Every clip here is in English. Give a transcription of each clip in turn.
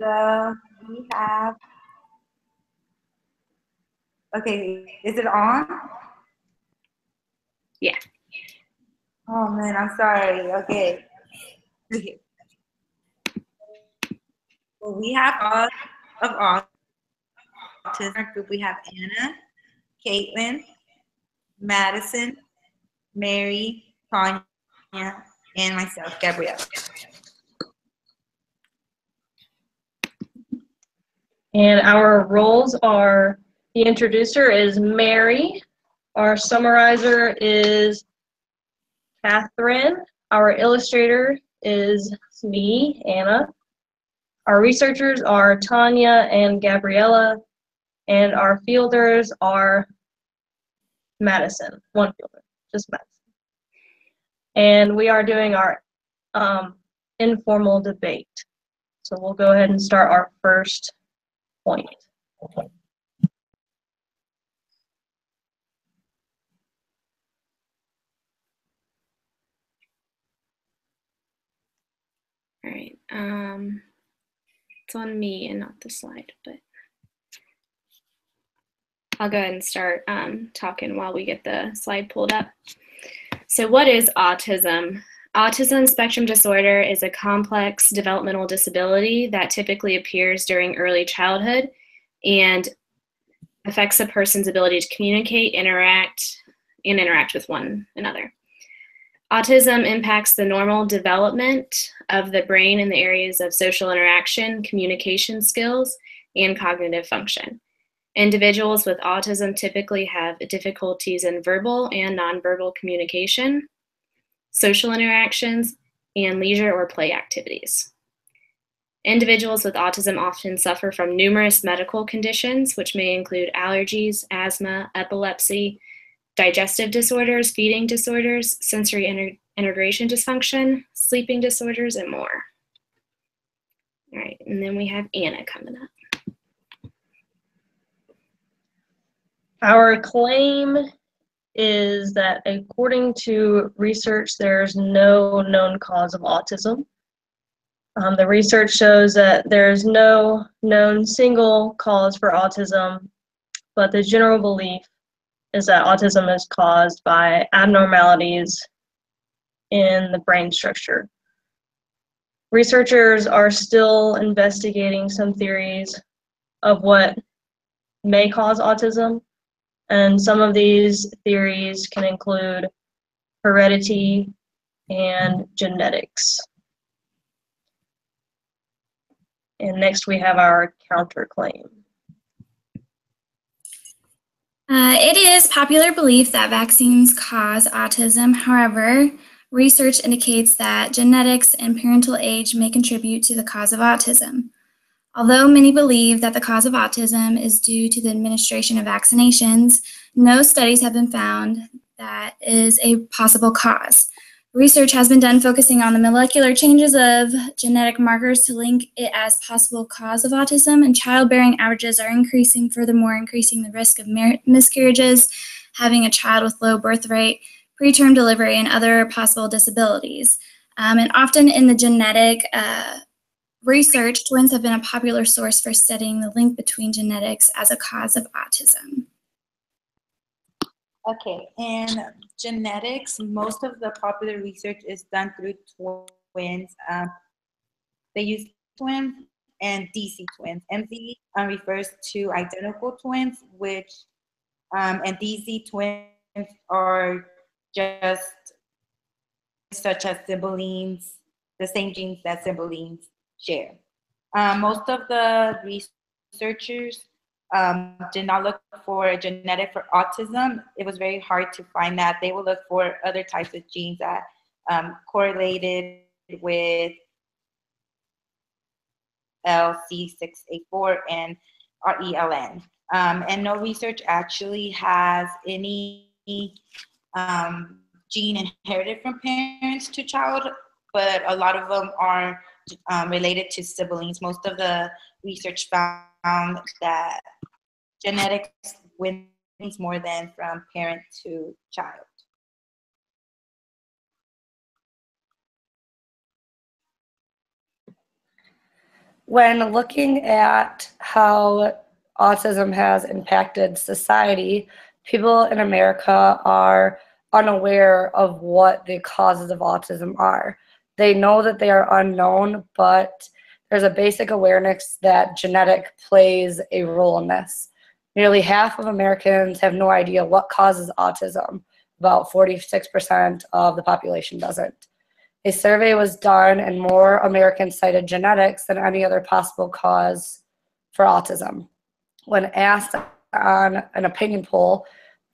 So we have, okay, is it on? Yeah. Oh man, I'm sorry. Okay. Well, we have all of autism. In our group, we have Anna, Caitlin, Madison, Mary, Tanya, and myself, Gabrielle. And our roles are, the introducer is Mary, our summarizer is Catherine, our illustrator is me, Anna, our researchers are Tanya and Gabriella, and our fielders are Madison, one fielder, just Madison. And we are doing our informal debate. So we'll go ahead and start our first point. All right. It's on me and not the slide, but I'll go ahead and start talking while we get the slide pulled up. So what is autism? Autism spectrum disorder is a complex developmental disability that typically appears during early childhood and affects a person's ability to communicate, interact with one another. Autism impacts the normal development of the brain in the areas of social interaction, communication skills, and cognitive function. Individuals with autism typically have difficulties in verbal and nonverbal communication, social interactions, and leisure or play activities. Individuals with autism often suffer from numerous medical conditions, which may include allergies, asthma, epilepsy, digestive disorders, feeding disorders, sensory integration dysfunction, sleeping disorders, and more. All right, and then we have Anna coming up. Our claim is that according to research, there's no known cause of autism. The research shows that there's no known single cause for autism, but the general belief is that autism is caused by abnormalities in the brain structure. Researchers are still investigating some theories of what may cause autism, and some of these theories can include heredity and genetics. And next we have our counterclaim. It is popular belief that vaccines cause autism. However, research indicates that genetics and parental age may contribute to the cause of autism. Although many believe that the cause of autism is due to the administration of vaccinations, no studies have been found that is a possible cause. Research has been done focusing on the molecular changes of genetic markers to link it as possible cause of autism, and childbearing averages are increasing, furthermore increasing the risk of miscarriages, having a child with low birth rate, preterm delivery, and other possible disabilities. And often in the genetic research, twins have been a popular source for studying the link between genetics as a cause of autism. Okay, in genetics, most of the popular research is done through twins. They use twins and DC twins. MZ refers to identical twins, which and DC twins are just such as siblings, the same genes that siblings share. Most of the researchers did not look for a genetic for autism. It was very hard to find that. They will look for other types of genes that correlated with LC6A4 and RELN. And no research actually has any gene inherited from parents to child, but a lot of them are related to siblings. Most of the research found that genetics wins more than from parent to child. When looking at how autism has impacted society, people in America are unaware of what the causes of autism are. They know that they are unknown, but there's a basic awareness that genetic plays a role in this. Nearly half of Americans have no idea what causes autism. About 46% of the population doesn't. A survey was done, and more Americans cited genetics than any other possible cause for autism. When asked on an opinion poll,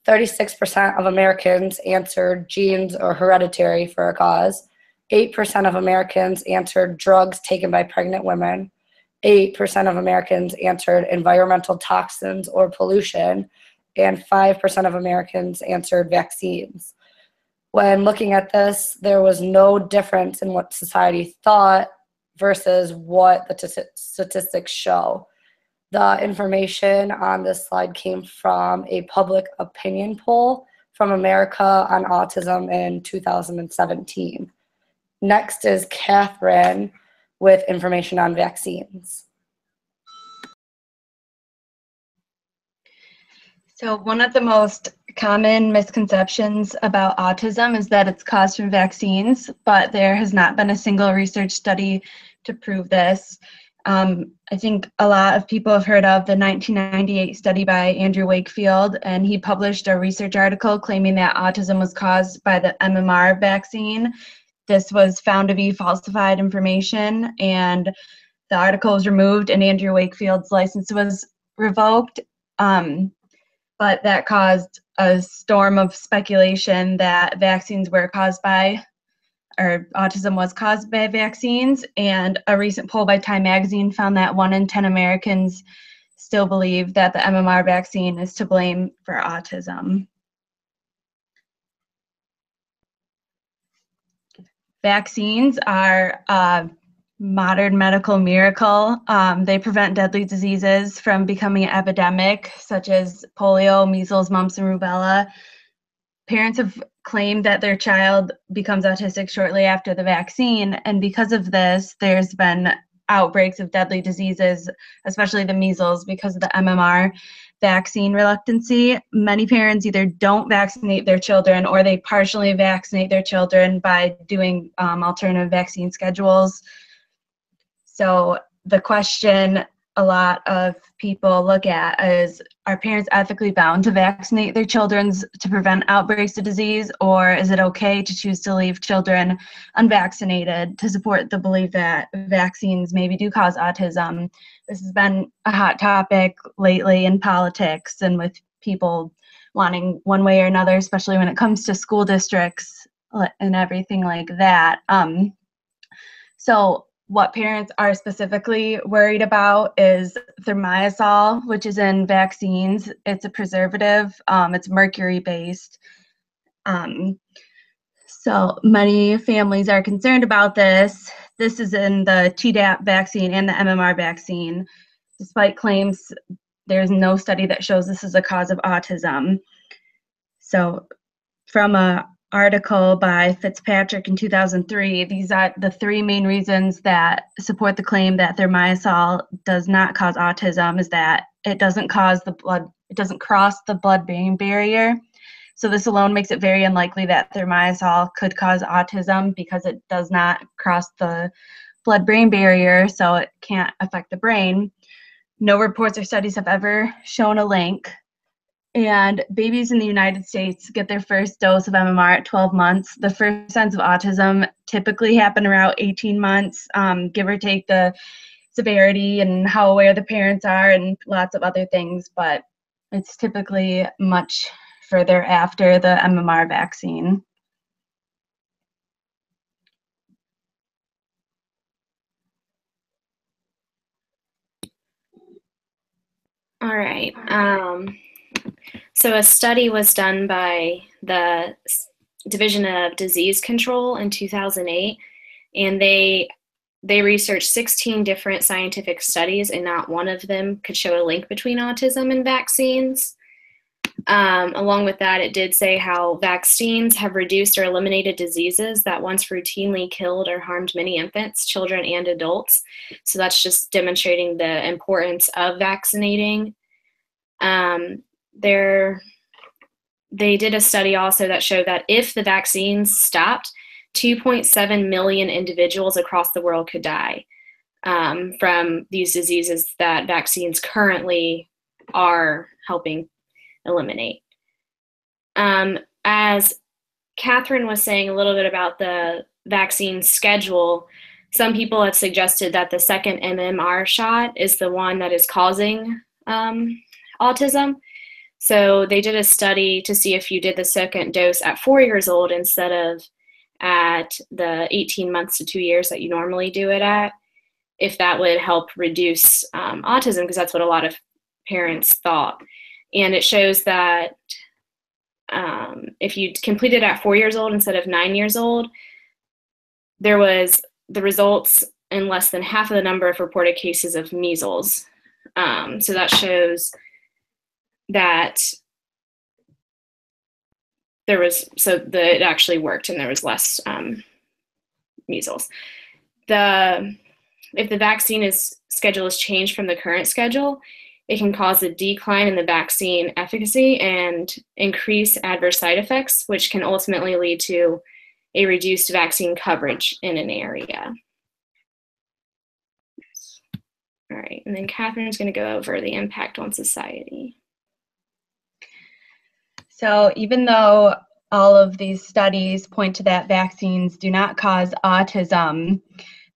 36% of Americans answered genes or hereditary for a cause. 8% of Americans answered drugs taken by pregnant women. 8% of Americans answered environmental toxins or pollution. And 5% of Americans answered vaccines. When looking at this, there was no difference in what society thought versus what the statistics show. The information on this slide came from a public opinion poll from America on Autism in 2017. Next is Catherine with information on vaccines. So one of the most common misconceptions about autism is that it's caused from vaccines, but there has not been a single research study to prove this. I think a lot of people have heard of the 1998 study by Andrew Wakefield, and he published a research article claiming that autism was caused by the MMR vaccine. This was found to be falsified information, and the article was removed and Andrew Wakefield's license was revoked. But that caused a storm of speculation that vaccines were caused by, or autism was caused by vaccines. And a recent poll by Time Magazine found that 1 in 10 Americans still believe that the MMR vaccine is to blame for autism. Vaccines are modern medical miracle. They prevent deadly diseases from becoming an epidemic, such as polio, measles, mumps, and rubella. Parents have claimed that their child becomes autistic shortly after the vaccine, and because of this, there's been outbreaks of deadly diseases, especially the measles, because of the MMR vaccine reluctancy. Many parents either don't vaccinate their children or they partially vaccinate their children by doing alternative vaccine schedules. So the question a lot of people look at is, are parents ethically bound to vaccinate their children to prevent outbreaks of disease, or is it okay to choose to leave children unvaccinated to support the belief that vaccines maybe do cause autism? This has been a hot topic lately in politics and with people wanting one way or another, especially when it comes to school districts and everything like that. So what parents are specifically worried about is thimerosal, which is in vaccines. It's a preservative. It's mercury-based. So many families are concerned about this. This is in the Tdap vaccine and the MMR vaccine. Despite claims, there's no study that shows this is a cause of autism. So from a article by Fitzpatrick in 2003, these are the 3 main reasons that support the claim that thimerosal does not cause autism. Is that it doesn't cross the blood-brain barrier. So this alone makes it very unlikely that thimerosal could cause autism because it does not cross the blood-brain barrier, so it can't affect the brain. No reports or studies have ever shown a link. And babies in the United States get their first dose of MMR at 12 months. The first signs of autism typically happen around 18 months, give or take the severity and how aware the parents are and lots of other things, but it's typically much further after the MMR vaccine. All right. So a study was done by the Division of Disease Control in 2008, and they researched 16 different scientific studies, and not one of them could show a link between autism and vaccines. Along with that, it did say how vaccines have reduced or eliminated diseases that once routinely killed or harmed many infants, children, and adults. So that's just demonstrating the importance of vaccinating. They did a study also that showed that if the vaccines stopped, 2.7 million individuals across the world could die from these diseases that vaccines currently are helping eliminate. As Catherine was saying a little bit about the vaccine schedule, some people have suggested that the second MMR shot is the one that is causing autism. So they did a study to see if you did the second dose at 4 years old instead of at the 18 months to 2 years that you normally do it at, if that would help reduce autism, because that's what a lot of parents thought. And it shows that if you completed at 4 years old instead of 9 years old, there was the results in less than half of the number of reported cases of measles. So that shows that it actually worked and there was less measles. If the vaccine schedule is changed from the current schedule, it can cause a decline in the vaccine efficacy and increase adverse side effects, which can ultimately lead to a reduced vaccine coverage in an area. All right, and then Catherine's going to go over the impact on society. So even though all of these studies point to that vaccines do not cause autism,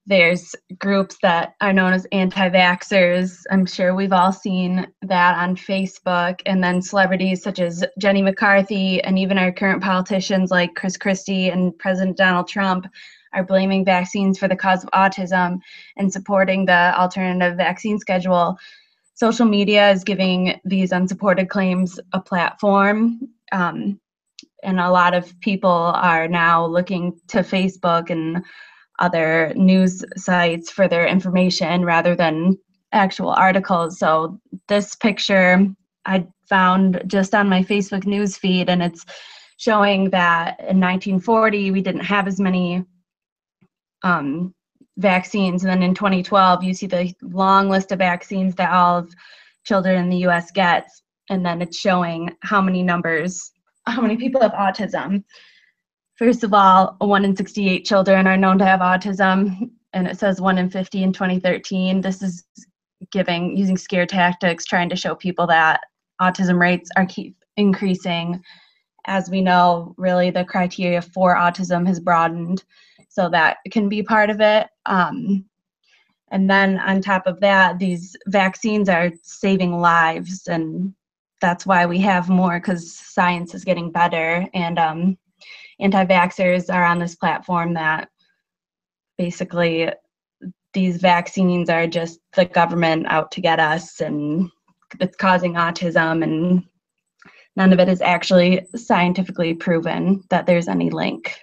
there's groups that are known as anti-vaxxers. I'm sure we've all seen that on Facebook, and then celebrities such as Jenny McCarthy and even our current politicians like Chris Christie and President Donald Trump are blaming vaccines for the cause of autism and supporting the alternative vaccine schedule. Social media is giving these unsupported claims a platform, and a lot of people are now looking to Facebook and other news sites for their information rather than actual articles. So this picture I found just on my Facebook news feed, and it's showing that in 1940 we didn't have as many vaccines, and then in 2012 you see the long list of vaccines that all of children in the US gets, and then it's showing how many people have autism. First of all, 1 in 68 children are known to have autism, and it says 1 in 50 in 2013. This is using scare tactics, trying to show people that autism rates keep increasing. As we know, really the criteria for autism has broadened, so that can be part of it. And then on top of that, these vaccines are saving lives, and that's why we have more, because science is getting better, and anti-vaxxers are on this platform that basically these vaccines are just the government out to get us, and it's causing autism, and none of it is actually scientifically proven that there's any link.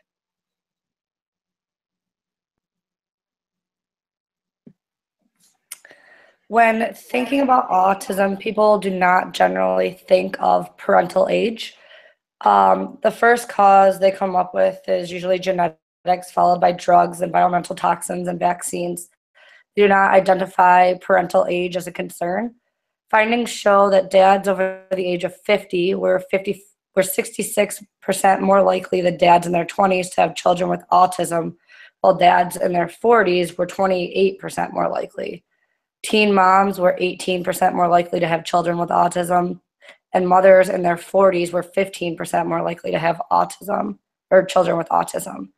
When thinking about autism, people do not generally think of parental age. The first cause they come up with is usually genetics, followed by drugs, environmental toxins, and vaccines. They do not identify parental age as a concern. Findings show that dads over the age of 50 were 66% more likely than dads in their 20s to have children with autism, while dads in their 40s were 28% more likely. Teen moms were 18% more likely to have children with autism, and mothers in their 40s were 15% more likely to have autism or children with autism.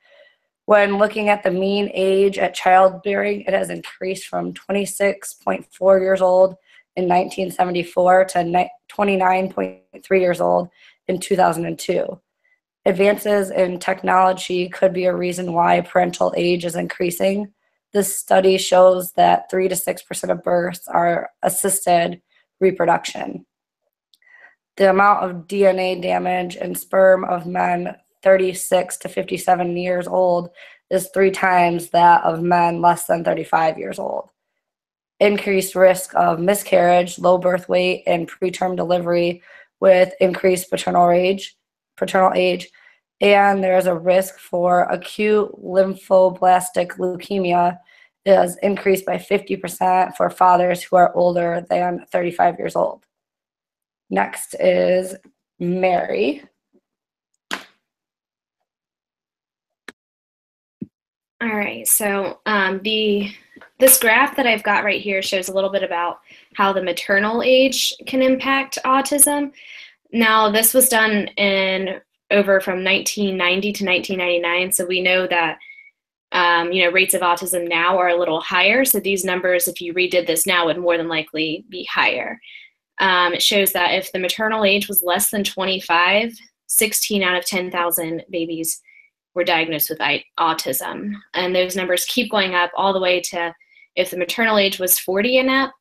When looking at the mean age at childbearing, it has increased from 26.4 years old in 1974 to 29.3 years old in 2002. Advances in technology could be a reason why parental age is increasing. This study shows that 3 to 6% of births are assisted reproduction. The amount of DNA damage in sperm of men 36 to 57 years old is 3 times that of men less than 35 years old. Increased risk of miscarriage, low birth weight, and preterm delivery with increased paternal age, and there's a risk for acute lymphoblastic leukemia is increased by 50% for fathers who are older than 35 years old. Next is Mary. All right, so this graph that I've got right here shows a little bit about how the maternal age can impact autism. Now, this was done over from 1990 to 1999, so we know that rates of autism now are a little higher. So these numbers, if you redid this now, would more than likely be higher. It shows that if the maternal age was less than 25, 16 out of 10,000 babies were diagnosed with autism. And those numbers keep going up all the way to, if the maternal age was 40 and up,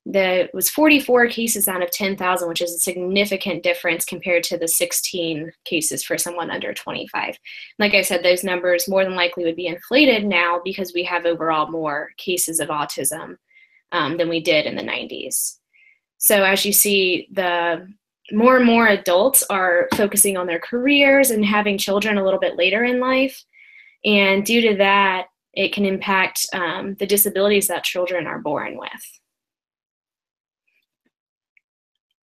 there was 44 cases out of 10,000, which is a significant difference compared to the 16 cases for someone under 25. Like I said, those numbers more than likely would be inflated now because we have overall more cases of autism than we did in the 90s. So as you see, the more and more adults are focusing on their careers and having children a little bit later in life. And due to that, it can impact the disabilities that children are born with.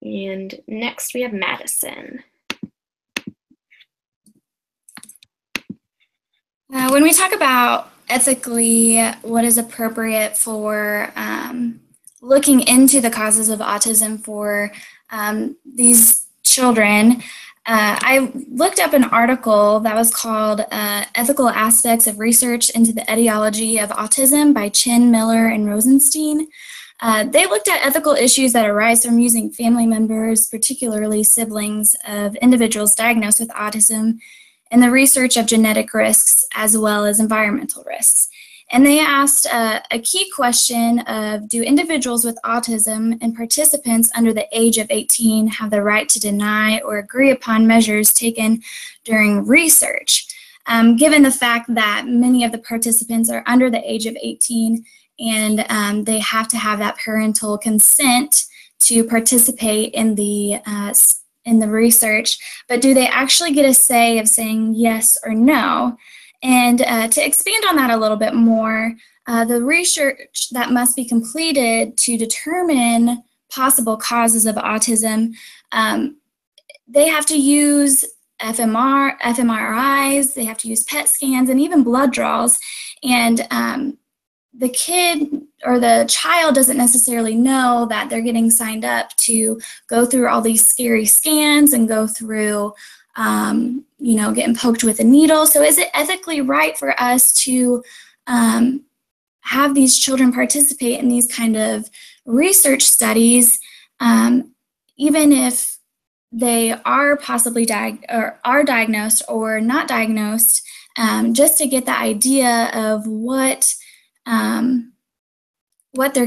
And next we have Madison. When we talk about ethically what is appropriate for looking into the causes of autism for these children, I looked up an article that was called Ethical Aspects of Research into the Etiology of Autism by Chin, Miller, and Rosenstein. They looked at ethical issues that arise from using family members, particularly siblings of individuals diagnosed with autism, in the research of genetic risks as well as environmental risks. And they asked a key question of, do individuals with autism and participants under the age of 18 have the right to deny or agree upon measures taken during research? Given the fact that many of the participants are under the age of 18 and they have to have that parental consent to participate in the research, but do they actually get a say of saying yes or no? And to expand on that a little bit more, the research that must be completed to determine possible causes of autism, they have to use fMRIs, they have to use PET scans, and even blood draws. And the kid or the child doesn't necessarily know that they're getting signed up to go through all these scary scans and go through getting poked with a needle. So is it ethically right for us to have these children participate in these kind of research studies, even if they are possibly diagnosed or not diagnosed, just to get the idea of what they're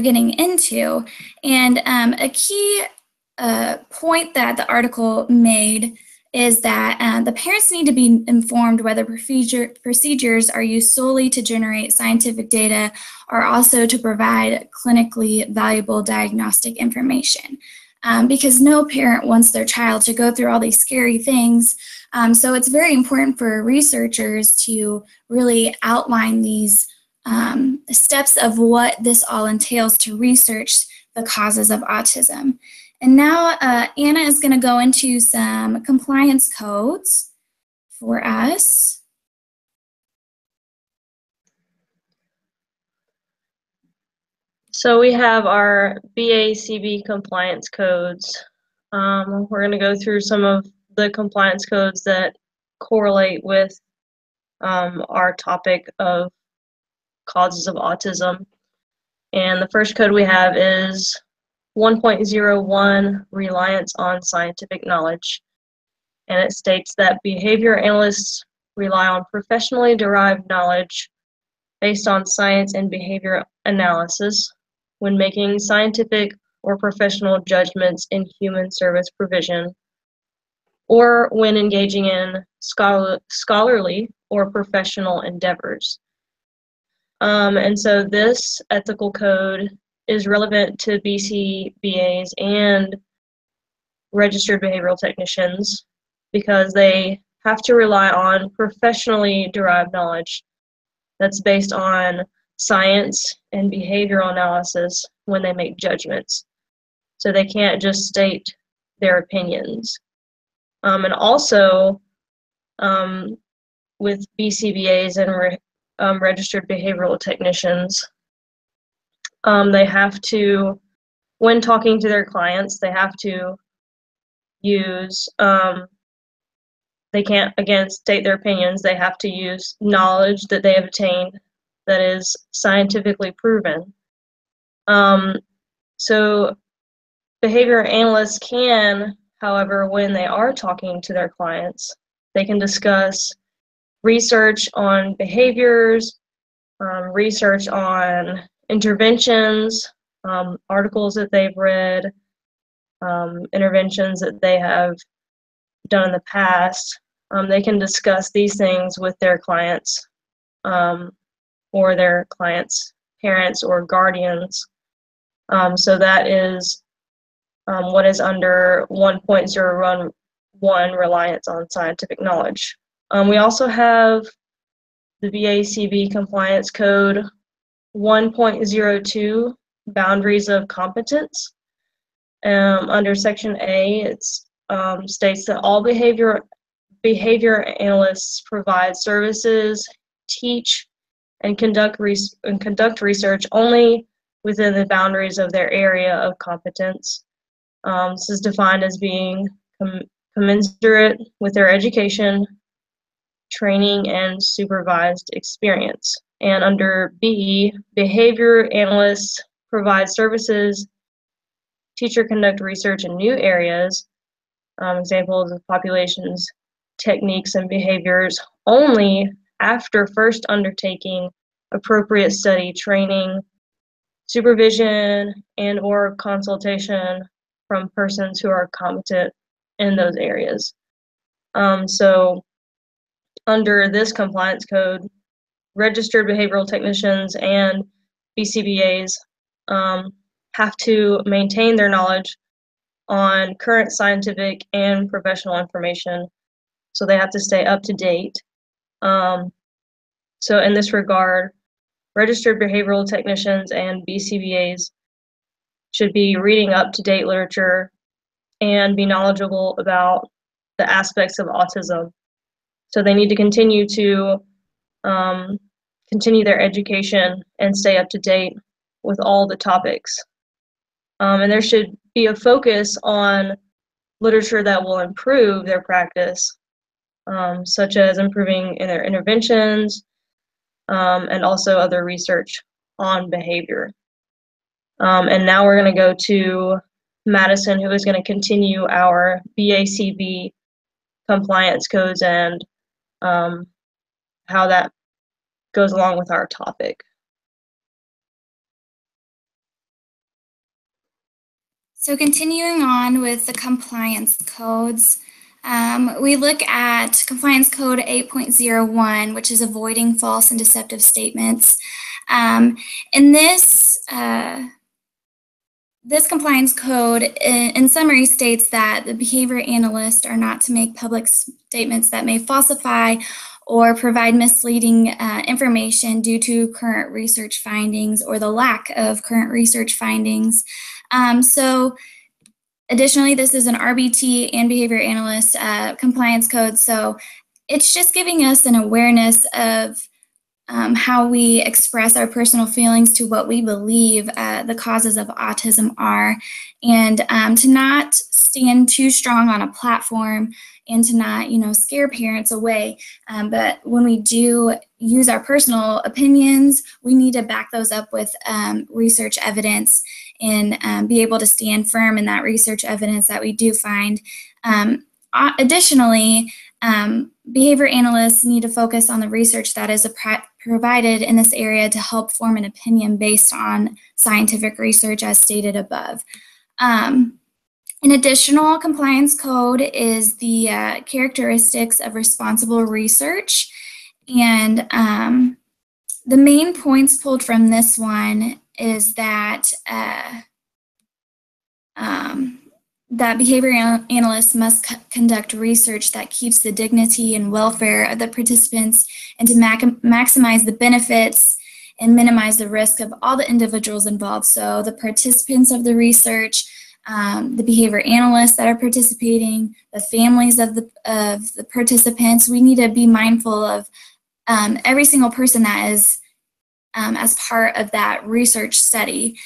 getting into? And a key point that the article made is that the parents need to be informed whether procedures are used solely to generate scientific data or also to provide clinically valuable diagnostic information. Because no parent wants their child to go through all these scary things. So it's very important for researchers to really outline these steps of what this all entails to research the causes of autism. And now Anna is going to go into some compliance codes for us. So we have our BACB compliance codes. We're going to go through some of the compliance codes that correlate with our topic of causes of autism. And the first code we have is 1.01, reliance on scientific knowledge. And it states that behavior analysts rely on professionally derived knowledge based on science and behavior analysis when making scientific or professional judgments in human service provision, or when engaging in scholarly or professional endeavors. And so this ethical code is relevant to BCBAs and registered behavioral technicians because they have to rely on professionally derived knowledge that's based on science and behavioral analysis when they make judgments. So they can't just state their opinions. And also, with BCBAs and registered behavioral technicians, they have to, when talking to their clients, they have to use, they can't, again, state their opinions. They have to use knowledge that they have obtained that is scientifically proven. So behavior analysts can, however, when they are talking to their clients, they can discuss research on behaviors, research on interventions, articles that they've read, interventions that they have done in the past. They can discuss these things with their clients or their clients' parents or guardians. So that is what is under 1.011, reliance on scientific knowledge. We also have the BACB Compliance Code 1.02, boundaries of competence. Under Section A, it states that all behavior analysts provide services, teach, and conduct research only within the boundaries of their area of competence. This is defined as being commensurate with their education, training, and supervised experience. And under B, behavior analysts provide services, teach or conduct research in new areas, examples of populations, techniques, and behaviors only after first undertaking appropriate study, training, supervision, and or consultation from persons who are competent in those areas. So under this compliance code, registered behavioral technicians and BCBAs have to maintain their knowledge on current scientific and professional information. So they have to stay up to date. So in this regard, registered behavioral technicians and BCBAs should be reading up-to-date literature and be knowledgeable about the aspects of autism. So they need to continue to continue their education and stay up to date with all the topics. And there should be a focus on literature that will improve their practice, such as improving in their interventions, and also other research on behavior. And now we're going to go to Madison, who is going to continue our BACB compliance codes and how that goes along with our topic. So continuing on with the compliance codes, we look at Compliance Code 8.01, which is avoiding false and deceptive statements. In this compliance code, in summary, states that the behavior analysts are not to make public statements that may falsify or provide misleading information due to current research findings or the lack of current research findings. So additionally, this is an RBT and behavior analyst compliance code. So it's just giving us an awareness of how we express our personal feelings to what we believe the causes of autism are, and to not stand too strong on a platform and to not, scare parents away. But when we do use our personal opinions, we need to back those up with research evidence and be able to stand firm in that research evidence that we do find. Additionally, behavior analysts need to focus on the research that is provided in this area to help form an opinion based on scientific research as stated above. An additional compliance code is the characteristics of responsible research. And the main points pulled from this one is that that behavior analysts must conduct research that keeps the dignity and welfare of the participants and to maximize the benefits and minimize the risk of all the individuals involved. So the participants of the research, the behavior analysts that are participating, the families of the participants. We need to be mindful of every single person that is as part of that research study.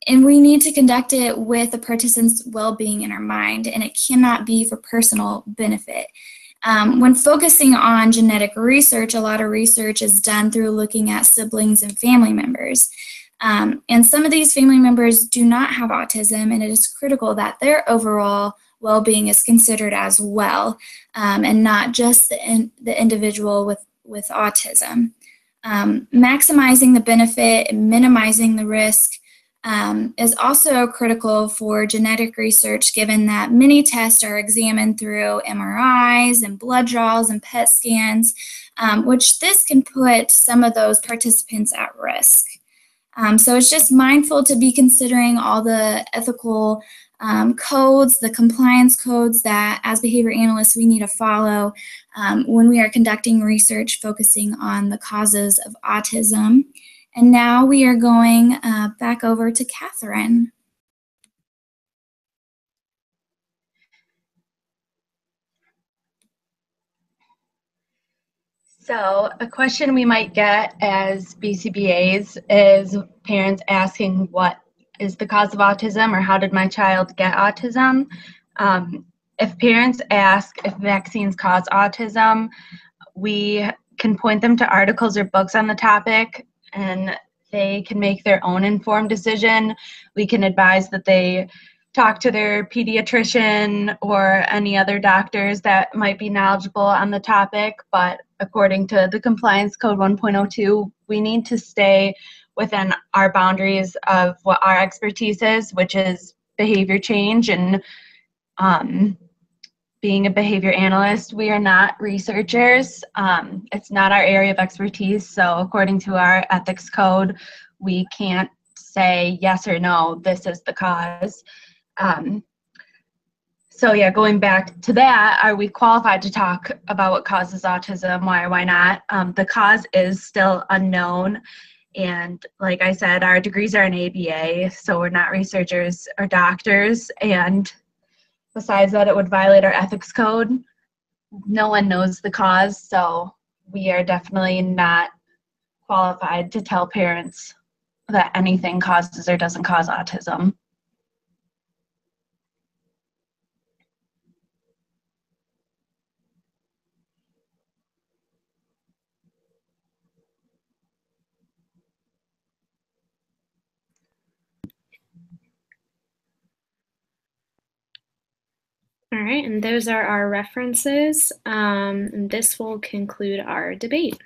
And we need to conduct it with the participants' well-being in our mind, and it cannot be for personal benefit. When focusing on genetic research, a lot of research is done through looking at siblings and family members. And some of these family members do not have autism, and it is critical that their overall well-being is considered as well, and not just the individual with autism. Maximizing the benefit and minimizing the risk is also critical for genetic research, given that many tests are examined through MRIs and blood draws and PET scans, which this can put some of those participants at risk. So it's just mindful to be considering all the ethical codes, the compliance codes that as behavior analysts we need to follow when we are conducting research focusing on the causes of autism. And now we are going back over to Catherine. So a question we might get as BCBAs is parents asking what is the cause of autism or how did my child get autism? If parents ask if vaccines cause autism, we can point them to articles or books on the topic and they can make their own informed decision. We can advise that they talk to their pediatrician or any other doctors that might be knowledgeable on the topic, but according to the Compliance Code 1.02, we need to stay within our boundaries of what our expertise is, which is behavior change and being a behavior analyst. We are not researchers. It's not our area of expertise. So according to our ethics code, we can't say yes or no, this is the cause. So yeah, going back to that, are we qualified to talk about what causes autism? Why or why not? The cause is still unknown. And like I said, our degrees are in ABA, so we're not researchers or doctors. And besides that, it would violate our ethics code. No one knows the cause, so we are definitely not qualified to tell parents that anything causes or doesn't cause autism. All right, and those are our references, and this will conclude our debate.